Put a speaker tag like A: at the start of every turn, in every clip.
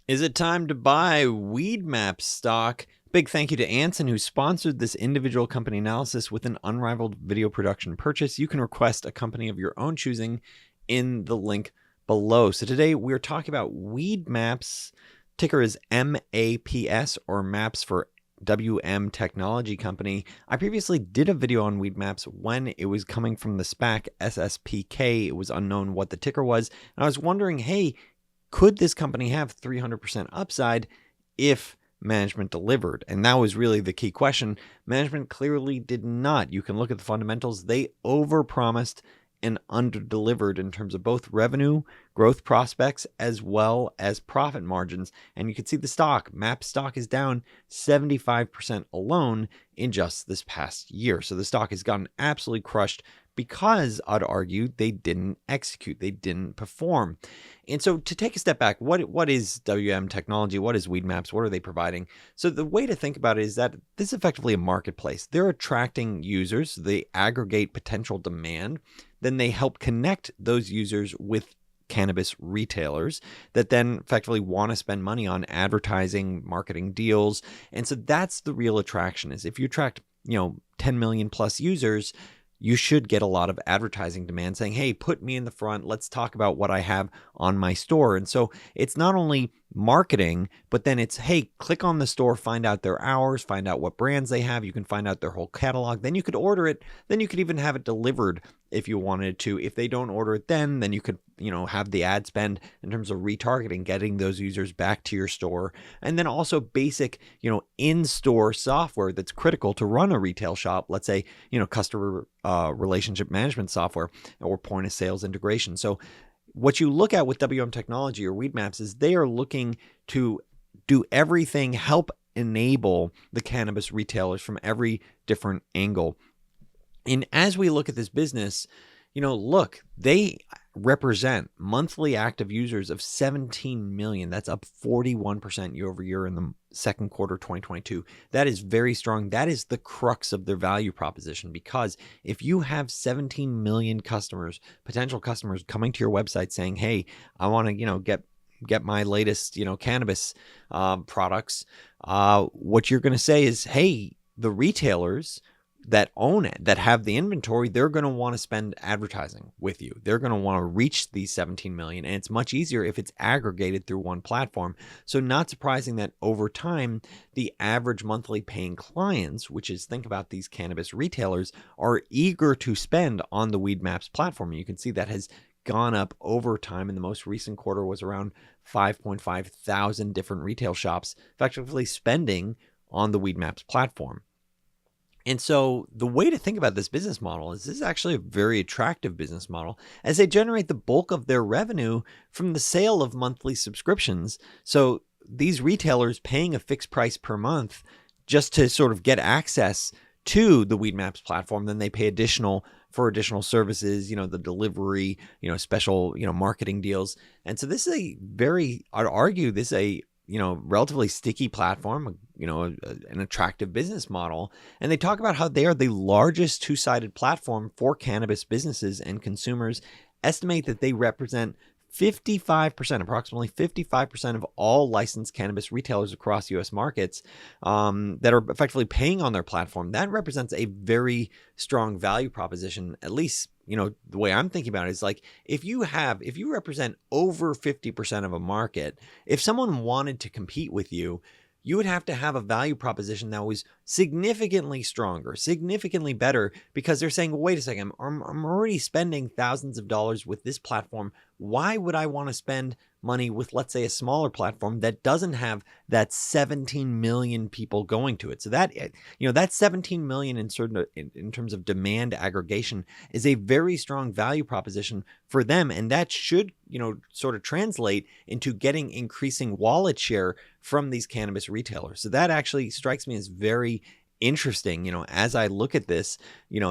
A: Is it time to buy WeedMaps stock? Big thank you to Anson, who sponsored this individual company analysis with an unrivaled video production purchase. You can request a company of your own choosing in the link below. So today we're talking about WeedMaps. Ticker is MAPS, or MAPS for WM Technology Company. I previously did a video on WeedMaps when it was coming from the SPAC SSPK. It was unknown what the ticker was. And I was wondering, hey, could this company have 300% upside if management delivered? And that was really the key question. Management clearly did not. You can look at the fundamentals. They overpromised and underdelivered in terms of both revenue, growth prospects, as well as profit margins. And you can see the stock, MAP stock, is down 75% alone in just this past year. So the stock has gotten absolutely crushed because, I'd argue, they didn't execute, they didn't perform. And so to take a step back, what is WM Technology? What is WeedMaps? What are they providing? So the way to think about it is that this is effectively a marketplace. They're attracting users, they aggregate potential demand, then they help connect those users with cannabis retailers that then effectively want to spend money on advertising, marketing deals. And so that's the real attraction. Is if you attract, 10 million plus users, you should get a lot of advertising demand saying, hey, put me in the front. Let's talk about what I have on my store. And so it's not only marketing, but then it's, hey, click on the store, find out their hours, find out what brands they have. You can find out their whole catalog. Then you could order it. Then you could even have it delivered if you wanted to. If they don't order it then you could, have the ad spend in terms of retargeting, getting those users back to your store. And then also basic, in-store software that's critical to run a retail shop. Let's say, customer relationship management software or point of sales integration. So what you look at with WM Technology or WeedMaps is they are looking to do everything, help enable the cannabis retailers from every different angle. And as we look at this business, look, they represent monthly active users of 17 million. That's up 41% year over year in the second quarter 2022. That is very strong. That is the crux of their value proposition, because if you have 17 million customers, potential customers coming to your website saying, hey, I want to, get my latest, cannabis products, what you're going to say is, hey, the retailers that own it, that have the inventory, they're going to want to spend advertising with you. They're going to want to reach these 17 million. And it's much easier if it's aggregated through one platform. So not surprising that over time, the average monthly paying clients, which is, think about these cannabis retailers, are eager to spend on the WeedMaps platform. You can see that has gone up over time. In the most recent quarter was around 5.5 thousand different retail shops effectively spending on the WeedMaps platform. And so the way to think about this business model is this is actually a very attractive business model, as they generate the bulk of their revenue from the sale of monthly subscriptions. So these retailers paying a fixed price per month just to sort of get access to the WeedMaps platform, then they pay additional services, the delivery, special, marketing deals. And so this is I'd argue this is a relatively sticky platform, an attractive business model. And they talk about how they are the largest two-sided platform for cannabis businesses, and consumers estimate that they represent 55%, approximately 55% of all licensed cannabis retailers across U.S. markets that are effectively paying on their platform. That represents a very strong value proposition. At least, the way I'm thinking about it is like, if you represent over 50% of a market, if someone wanted to compete with you, you would have to have a value proposition that was significantly stronger, significantly better, because they're saying, well, wait a second, I'm already spending thousands of dollars with this platform. Why would I want to spend money with, let's say, a smaller platform that doesn't have that 17 million people going to it? So that, that 17 million in terms of demand aggregation is a very strong value proposition for them. And that should, sort of translate into getting increasing wallet share from these cannabis retailers. So that actually strikes me as very interesting, as I look at this,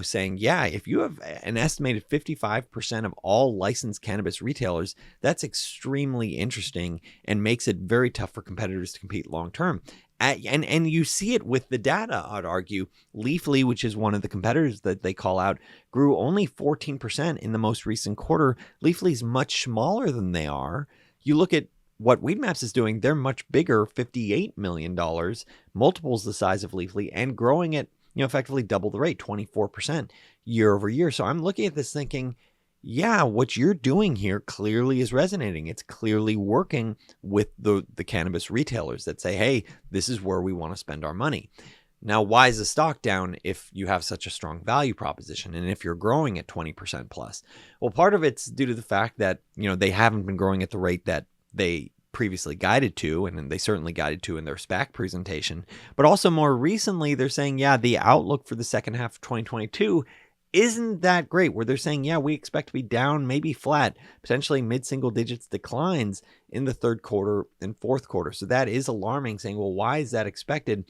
A: saying, yeah, if you have an estimated 55% of all licensed cannabis retailers, that's extremely interesting and makes it very tough for competitors to compete long term. And you see it with the data, I'd argue. Leafly, which is one of the competitors that they call out, grew only 14% in the most recent quarter. Leafly's much smaller than they are. You look at what WeedMaps is doing, they're much bigger, $58 million, multiples the size of Leafly, and growing at, effectively double the rate, 24% year over year. So I'm looking at this thinking, yeah, what you're doing here clearly is resonating. It's clearly working with the cannabis retailers that say, hey, this is where we want to spend our money. Now, why is the stock down if you have such a strong value proposition and if you're growing at 20% plus? Well, part of it's due to the fact that, they haven't been growing at the rate that they previously guided to, and they certainly guided to in their SPAC presentation. But also more recently, they're saying, yeah, the outlook for the second half of 2022 isn't that great, where they're saying, yeah, we expect to be down, maybe flat, potentially mid-single digits declines in the third quarter and fourth quarter. So that is alarming, saying, well, why is that expected?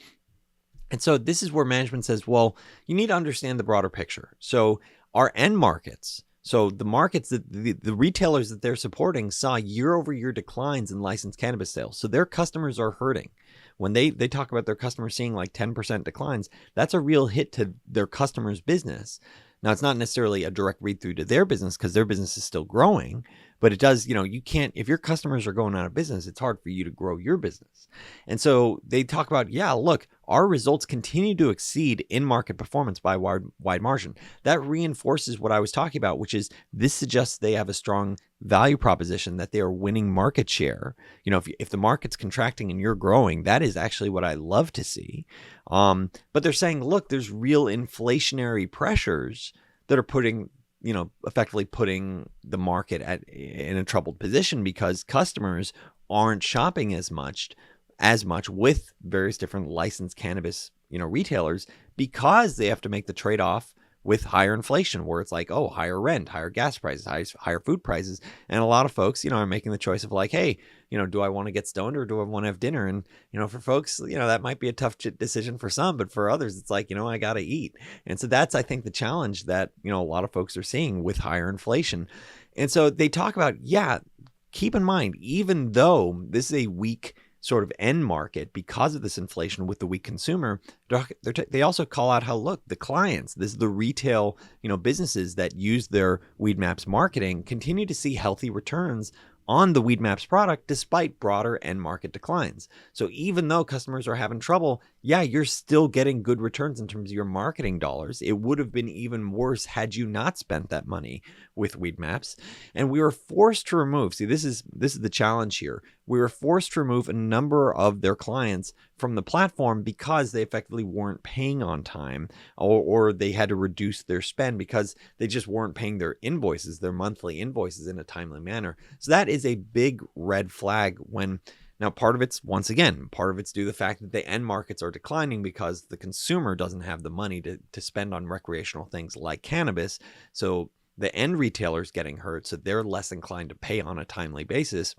A: And so this is where management says, well, you need to understand the broader picture. So our end markets, so the markets that the retailers that they're supporting saw year-over-year declines in licensed cannabis sales. So their customers are hurting. When they talk about their customers seeing like 10% declines, that's a real hit to their customers' business. Now, it's not necessarily a direct read through to their business because their business is still growing, but it does, you can't, if your customers are going out of business, it's hard for you to grow your business. And so they talk about, yeah, look, our results continue to exceed in-market performance by a wide margin. That reinforces what I was talking about, which is this suggests they have a strong value proposition, that they are winning market share. If the market's contracting and you're growing, that is actually what I love to see. But they're saying, look, there's real inflationary pressures that are effectively putting the market in a troubled position because customers aren't shopping as much with various different licensed cannabis, retailers, because they have to make the trade-off with higher inflation, where it's like, oh, higher rent, higher gas prices, higher food prices. And a lot of folks, are making the choice of like, hey, do I want to get stoned or do I want to have dinner? And, for folks, that might be a tough decision for some, but for others, it's like, I got to eat. And so that's, I think, the challenge that, a lot of folks are seeing with higher inflation. And so they talk about, yeah, keep in mind, even though this is a weak sort of end market because of this inflation with the weak consumer, they also call out how, look, the clients, this is the retail, businesses that use their WeedMaps marketing, continue to see healthy returns on the WeedMaps product despite broader end market declines. So even though customers are having trouble, yeah, you're still getting good returns in terms of your marketing dollars. It would have been even worse had you not spent that money with WeedMaps. And we were forced to remove, see, this is the challenge here. We were forced to remove a number of their clients from the platform because they effectively weren't paying on time, or they had to reduce their spend because they just weren't paying their monthly invoices in a timely manner. So that is a big red flag now part of it's due to the fact that the end markets are declining because the consumer doesn't have the money to spend on recreational things like cannabis. So the end retailer's getting hurt, so they're less inclined to pay on a timely basis.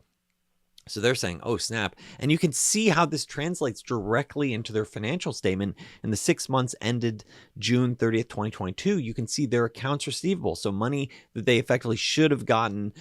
A: So they're saying, oh, snap. And you can see how this translates directly into their financial statement. In the 6 months ended June 30th, 2022, you can see their accounts receivable. So money that they effectively should have gotten,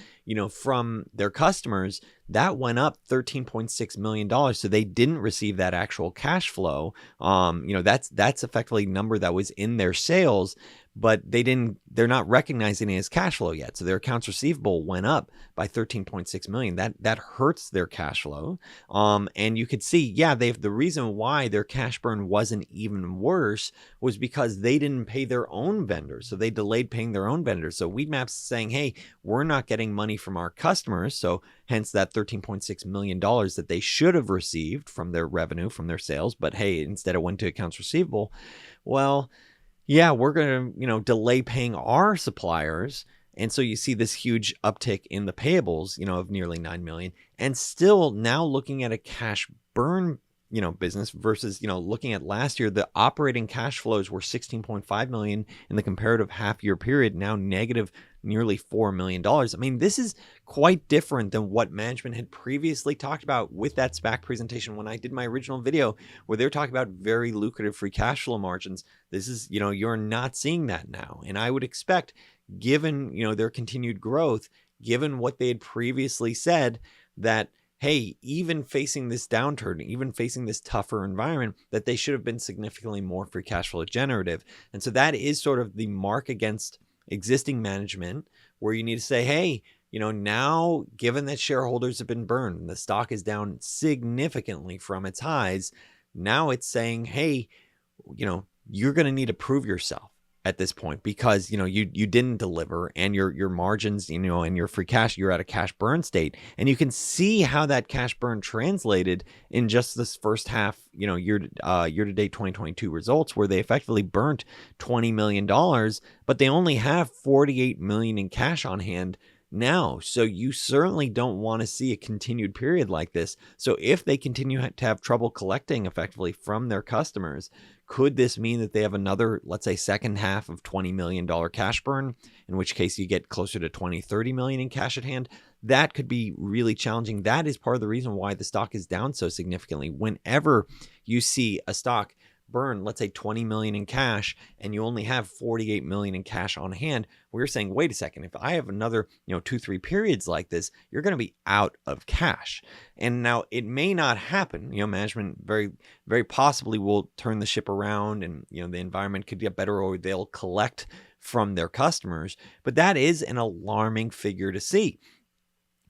A: from their customers, that went up $13.6 million. So they didn't receive that actual cash flow. That's effectively a number that was in their sales, but they're not recognizing it as cash flow yet. So their accounts receivable went up by $13.6 million. That hurts their cash flow. And you could see, yeah, the reason why their cash burn wasn't even worse was because they didn't pay their own vendors. So they delayed paying their own vendors. So WeedMaps is saying, hey, we're not getting money from our customers. So hence that $13.6 million that they should have received from their revenue, from their sales. But hey, instead it went to accounts receivable. Well, yeah, we're going to, delay paying our suppliers. And so you see this huge uptick in the payables, of nearly 9 million, and still now looking at a cash burn, business versus, looking at last year, the operating cash flows were 16.5 million in the comparative half year period, now negative nearly $4 million. I mean, this is quite different than what management had previously talked about with that SPAC presentation when I did my original video, where they're talking about very lucrative free cash flow margins. This is, you're not seeing that now. And I would expect, given, their continued growth, given what they had previously said, that, hey, even facing this downturn, even facing this tougher environment, that they should have been significantly more free cash flow generative. And so that is sort of the mark against existing management, where you need to say, hey, now given that shareholders have been burned and the stock is down significantly from its highs, now it's saying, hey, you're going to need to prove yourself at this point, because you didn't deliver, and your margins, and your free cash, you're at a cash burn state. And you can see how that cash burn translated in just this first half, year to date 2022 results, where they effectively burnt $20 million, but they only have $48 million in cash on hand now. So you certainly don't want to see a continued period like this. So if they continue to have trouble collecting effectively from their customers, could this mean that they have another, let's say, second half of $20 million cash burn, in which case you get closer to 20, 30 million in cash at hand? That could be really challenging. That is part of the reason why the stock is down so significantly. Whenever you see a stock burn, let's say 20 million in cash, and you only have 48 million in cash on hand, we're saying, wait a second, if I have another 2-3 periods like this, you're going to be out of cash. And now it may not happen. Management very, very possibly will turn the ship around, and the environment could get better, or they'll collect from their customers. But that is an alarming figure to see,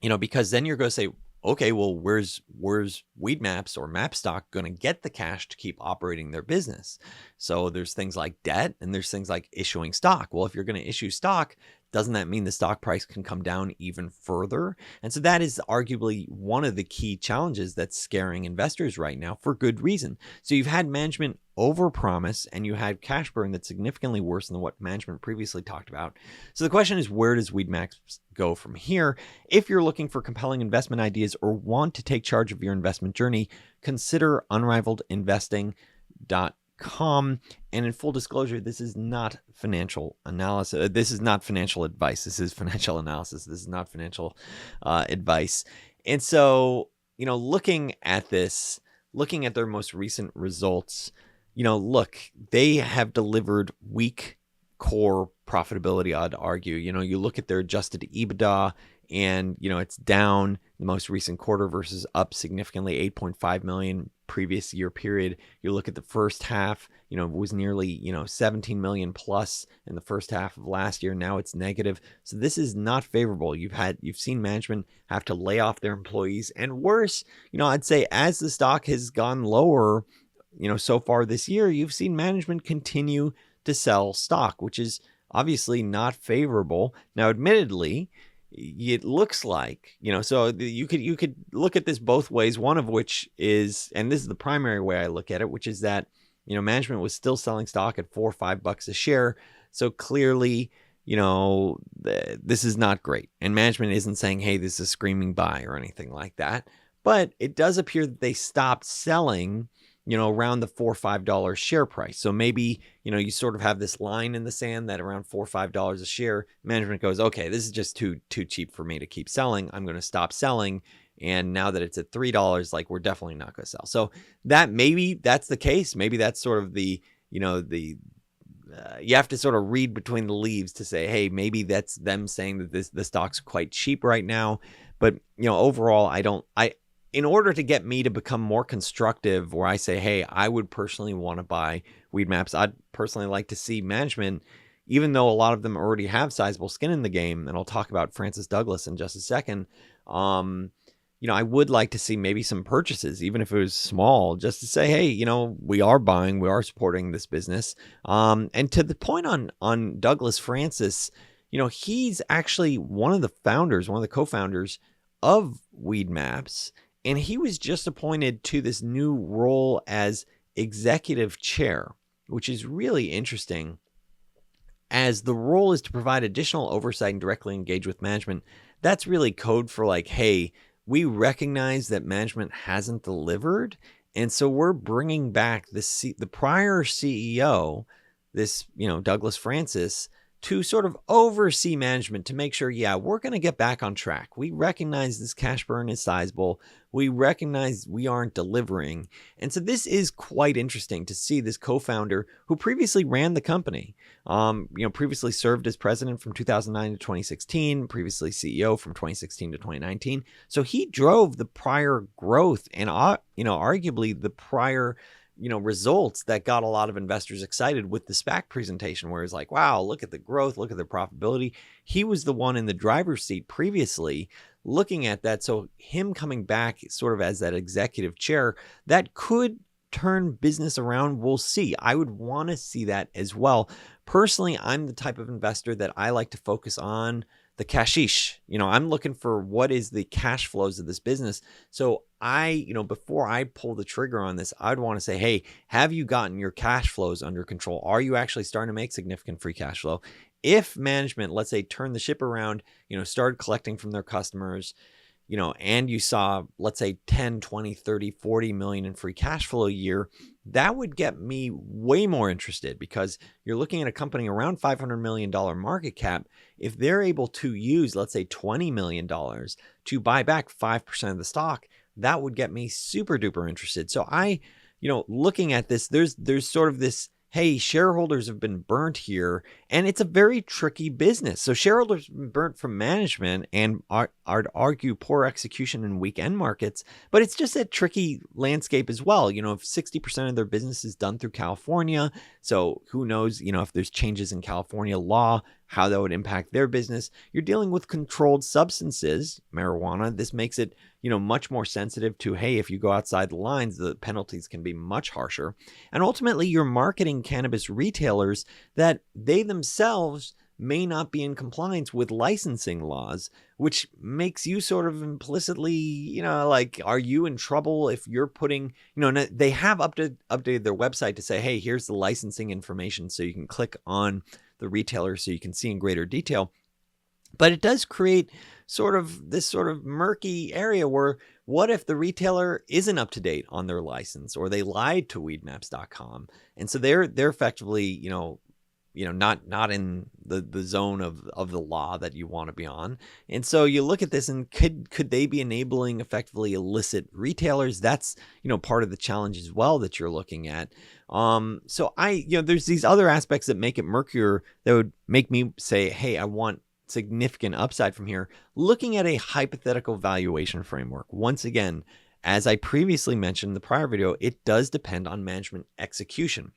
A: because then you're going to say, okay, well, where's WeedMaps or Map Stock going to get the cash to keep operating their business? So there's things like debt, and there's things like issuing stock. Well, if you're going to issue stock, doesn't that mean the stock price can come down even further? And so that is arguably one of the key challenges that's scaring investors right now, for good reason. So you've had management overpromise, and you had cash burn that's significantly worse than what management previously talked about. So the question is, where does WeedMaps go from here? If you're looking for compelling investment ideas or want to take charge of your investment journey, consider unrivaledinvesting.com. And in full disclosure, this is not financial analysis. This is not financial advice. This is financial analysis. This is not financial advice. And so, looking at this, looking at their most recent results, look, they have delivered weak core profitability, I'd argue. You look at their adjusted EBITDA, and, it's down the most recent quarter versus up significantly, 8.5 million previous year period. You look at the first half, it was nearly, 17 million plus in the first half of last year. Now it's negative. So this is not favorable. You've seen management have to lay off their employees, and worse, I'd say as the stock has gone lower, so far this year, you've seen management continue to sell stock, which is obviously not favorable. Now, admittedly, it looks like, so you could look at this both ways. One of which is, and this is the primary way I look at it, which is that, management was still selling stock at $4 or $5 a share. So clearly, this is not great. And management isn't saying, hey, this is a screaming buy or anything like that. But it does appear that they stopped selling, around the $4 or $5 share price. So maybe, you sort of have this line in the sand that around $4 or $5 a share, management goes, okay, this is just too cheap for me to keep selling. I'm going to stop selling. And now that it's at $3, like, we're definitely not going to sell. So that maybe that's the case. Maybe that's sort of the, you have to sort of read between the leaves to say, hey, maybe that's them saying that the stock's quite cheap right now. But, overall, in order to get me to become more constructive, where I say, hey, I would personally want to buy WeedMaps, I'd personally like to see management, even though a lot of them already have sizable skin in the game, and I'll talk about Francis Douglas in just a second, I would like to see maybe some purchases, even if it was small, just to say, hey, we are buying, we are supporting this business. And to the point on Douglas Francis, he's actually one of the co-founders of WeedMaps. And he was just appointed to this new role as executive chair, which is really interesting, as the role is to provide additional oversight and directly engage with management. That's really code for like, hey, we recognize that management hasn't delivered, and so we're bringing back the prior CEO, this, Douglas Francis, to sort of oversee management to make sure, yeah, we're going to get back on track. We recognize this cash burn is sizable. We recognize we aren't delivering. And so this is quite interesting to see this co-founder who previously ran the company, previously served as president from 2009 to 2016, previously CEO from 2016 to 2019. So he drove the prior growth and, arguably the prior results that got a lot of investors excited with the SPAC presentation, where it's like, wow, look at the growth, look at the profitability. He was the one in the driver's seat previously looking at that. So him coming back sort of as that executive chair, that could turn business around. We'll see. I would want to see that as well. Personally, I'm the type of investor that I like to focus on the cashish. I'm looking for what is the cash flows of this business. So before I pull the trigger on this, I'd want to say, hey, have you gotten your cash flows under control? Are you actually starting to make significant free cash flow? If management, let's say, turned the ship around, started collecting from their customers, and you saw, let's say 10, 20, 30, 40 million in free cash flow a year, that would get me way more interested, because you're looking at a company around $500 million market cap. If they're able to use, let's say $20 million to buy back 5% of the stock, that would get me super duper interested. So looking at this, there's sort of this, hey, shareholders have been burnt here, and it's a very tricky business. So shareholders have been burnt from management and I'd argue poor execution in weekend markets, but it's just a tricky landscape as well. If 60% of their business is done through California, so who knows, if there's changes in California law, how that would impact their business. You're dealing with controlled substances, marijuana. This makes it, much more sensitive to, hey, if you go outside the lines, the penalties can be much harsher. And ultimately, you're marketing cannabis retailers that they themselves may not be in compliance with licensing laws, which makes you sort of implicitly, are you in trouble if you're putting, they have updated their website to say, hey, here's the licensing information, so you can click on the retailer so you can see in greater detail. But it does create this sort of murky area where, what if the retailer isn't up to date on their license, or they lied to weedmaps.com, and so they're effectively not in the zone of the law that you want to be on. And so you look at this, and could they be enabling effectively illicit retailers? That's part of the challenge as well that you're looking at. So there's these other aspects that make it murkier, that would make me say, hey, I want significant upside from here. Looking at a hypothetical valuation framework, once again, as I previously mentioned in the prior video, it does depend on management execution.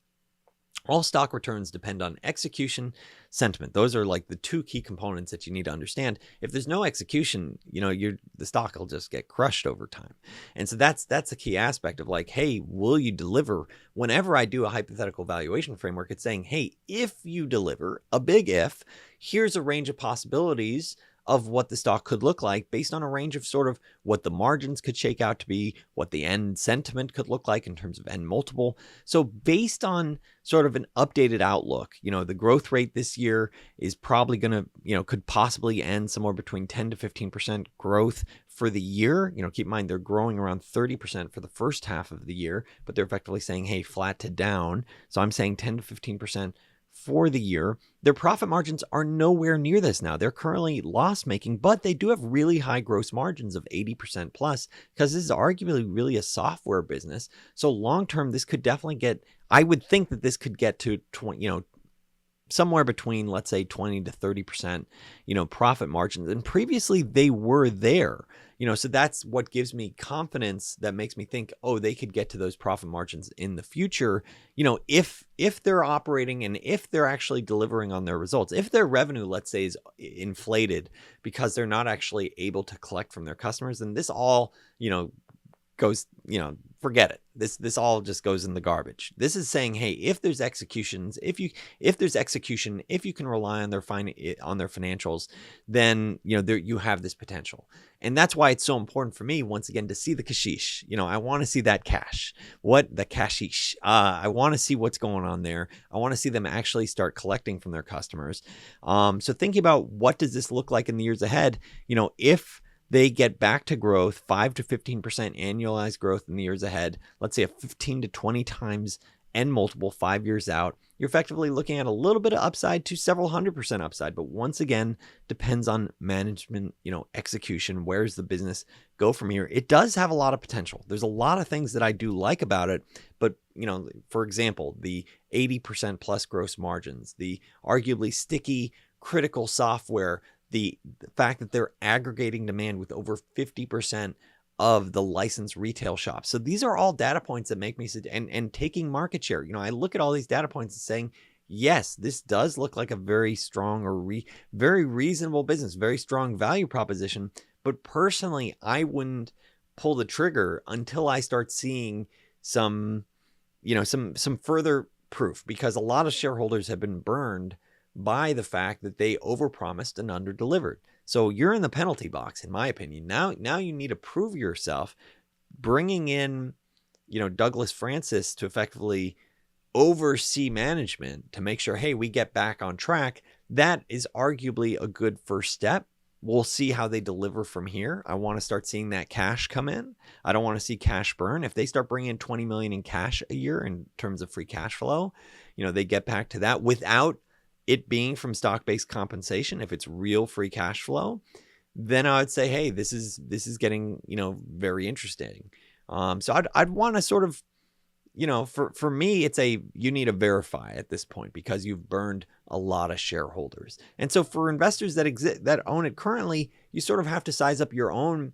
A: All stock returns depend on execution, sentiment. Those are like the two key components that you need to understand. If there's no execution, the stock will just get crushed over time. And so that's a key aspect of, like, hey, will you deliver? Whenever I do a hypothetical valuation framework, it's saying, hey, if you deliver, a big if, here's a range of possibilities of what the stock could look like, based on a range of sort of what the margins could shake out to be, what the end sentiment could look like in terms of end multiple. So based on sort of an updated outlook, the growth rate this year is probably going to, could possibly end somewhere between 10 to 15% growth for the year. Keep in mind, they're growing around 30% for the first half of the year, but they're effectively saying, hey, flat to down. So I'm saying 10 to 15% for the year. Their profit margins are nowhere near this now. They're currently loss making, but they do have really high gross margins of 80% plus, because this is arguably really a software business. So long term, this could definitely I would think that this could get to 20, somewhere between, let's say, 20 to 30%, profit margins. And previously they were there, so that's what gives me confidence, that makes me think, oh, they could get to those profit margins in the future, if they're operating and if they're actually delivering on their results. If their revenue, let's say, is inflated because they're not actually able to collect from their customers, then this all, goes, forget it. This all just goes in the garbage. This is saying, hey, if there's execution, if you can rely on their financials, then you have this potential. And that's why it's so important for me, once again, to see the cashish. I want to see that cash. What the cashish? I want to see what's going on there. I want to see them actually start collecting from their customers. So thinking about, what does this look like in the years ahead? If they get back to growth, 5 to 15% annualized growth in the years ahead, let's say a 15 to 20 times end multiple 5 years out, you're effectively looking at a little bit of upside to several 100% upside. But once again, depends on management, execution. Where's the business go from here? It does have a lot of potential. There's a lot of things that I do like about it, but for example, the 80% plus gross margins, the arguably sticky, critical software, the fact that they're aggregating demand with over 50% of the licensed retail shops. So these are all data points that make me and taking market share. You know, I look at all these data points and saying, yes, this does look like a very strong or very reasonable business, very strong value proposition. But personally, I wouldn't pull the trigger until I start seeing some, you know, some further proof, because a lot of shareholders have been burned by the fact that they overpromised and underdelivered. So you're in the penalty box, in my opinion. Now you need to prove yourself, bringing in, you know, Douglas Francis to effectively oversee management to make sure, hey, we get back on track. That is arguably a good first step. We'll see how they deliver from here. I want to start seeing that cash come in. I don't want to see cash burn. If they start bringing in 20 million in cash a year in terms of free cash flow, you know, they get back to that without it being from stock-based compensation. If it's real free cash flow, then I would say, hey, this is getting, you know, very interesting. So I'd want to sort of, you know, for me, it's you need to verify at this point, because you've burned a lot of shareholders. And so for investors that own it currently, you sort of have to size up your own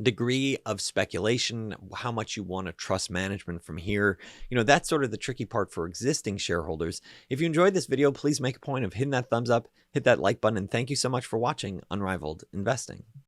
A: degree of speculation, how much you want to trust management from here. You know, that's sort of the tricky part for existing shareholders. If you enjoyed this video, please make a point of hitting that thumbs up, hit that like button, and thank you so much for watching Unrivaled Investing.